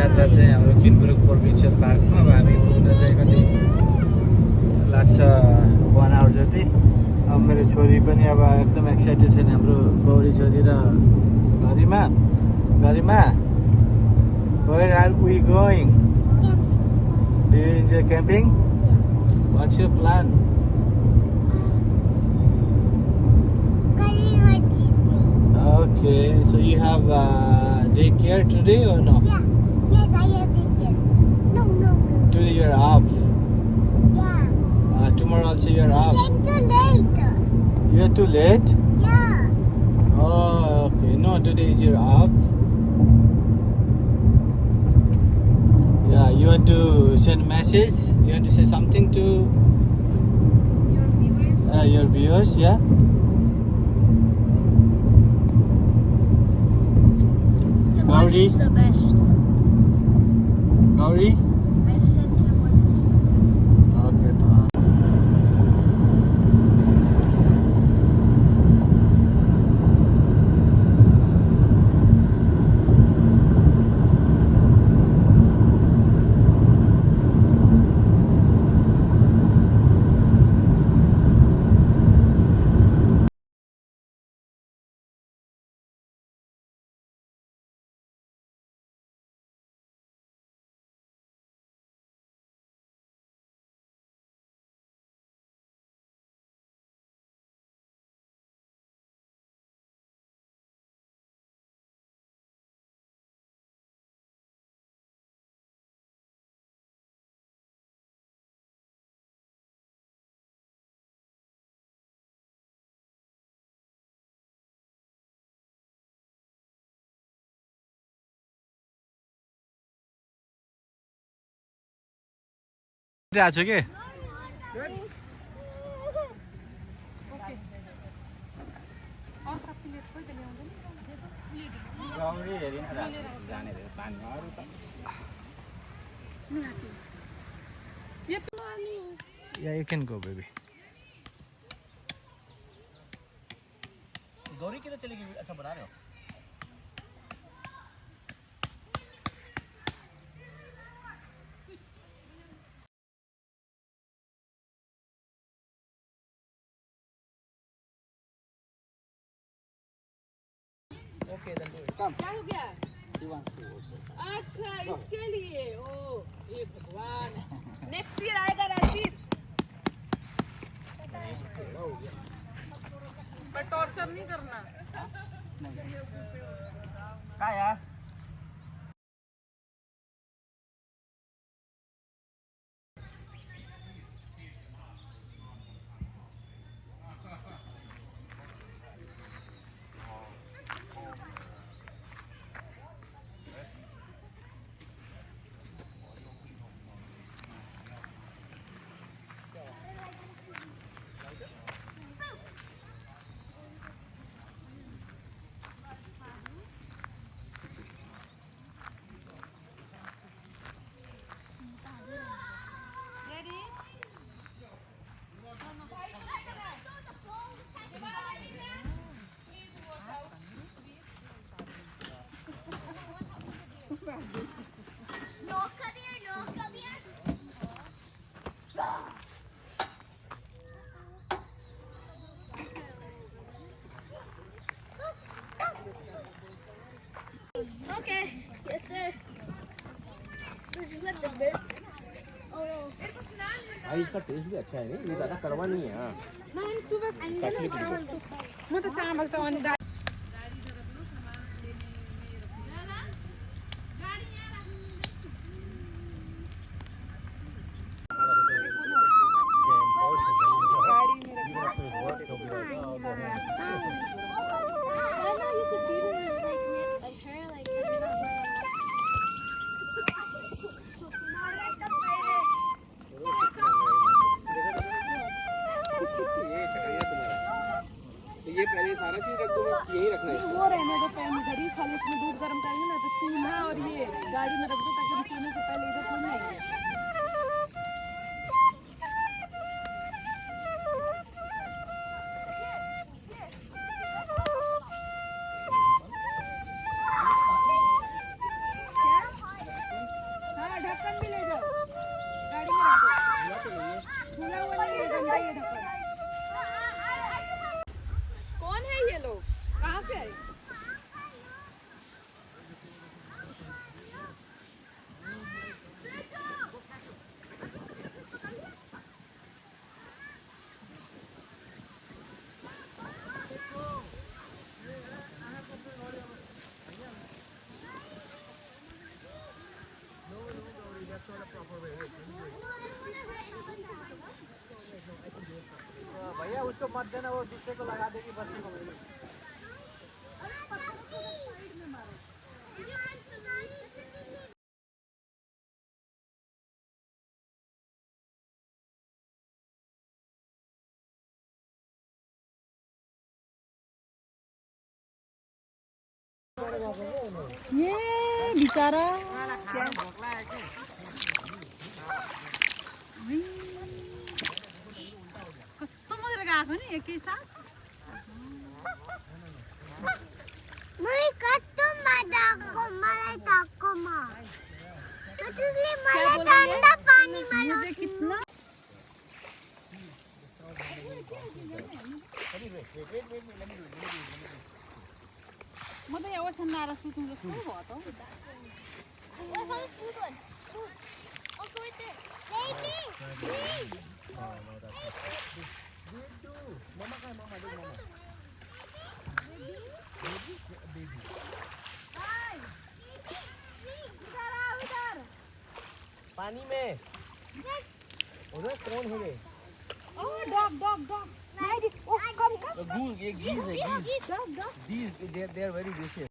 यात्रा चाहिँ हाम्रो किनबुरुक प्रोभिन्सियल पार्कमा अब हामी पुग्न चाहिँ कति लाग्छ 1 आवर जति। अब मेरो छोरी पनि अब एकदम एक्साइटेड छैन, हाम्रो गौरी छोरी र गरिमा। Where are we going? Do you enjoy camping? What's your plan? Okay, so you have daycare today or no? Yeah. Yes, I have daycare. No. Today you're off. Yeah. Tomorrow also you're off. I came too late. You're too late? Yeah. Oh, okay. No, today is your off. Yeah, you want to send a message? You want to say something to your viewers? Yeah. Gauri? Is the best. Gauri? I just said Tim Hortons the best. Okay. आएको छु के Yeah, you can go, baby. Gauri किधर चली गई? अच्छा बता रहे हो? Okay, then do it. Come. क्या हो गया? She wants to also. अच्छा इसके लिए ओ ये भगवान नेक्स्ट ईयर आएगा रणवीर पर टॉर्चर नहीं करना काय यार? No, come here. Okay. Yes, sir. Just let the bear. Oh no. भाई इसका टेस्ट भी अच्छा है नहीं, ये ज़्यादा कड़वा नहीं है। हाँ। नहीं सुबह मैं तो चावल तो अंडा I know you could beat her like her, like you're not going ये पहले सारा चीज रख दो, बस यही रखना है। वो रहने दो पैन इधर ही, खाली इसमें दूध गर्म करेंगे ना तो चूल्हा और ये गाड़ी में रख दो ताकि हम सोने से पहले इधर फोन आएंगे। भैया उसको मत देना, वो दूसरे को लगा देगी बच्चे को। ये बेचारा कस्तो मजाले गएको नि एकैसाथ मलाई कस्तो मजाको, मलाई धक्कोमा त्यसले मलाई ठन्डा पानीमा मुझे कितना म त यहाँ ओछ्यान लाएर सुत्नु जस्तो भयो त हौ। पानी में उधर कौन है रे? डग डग डग गीज, ये गीज है, गीज। These, they are very vicious.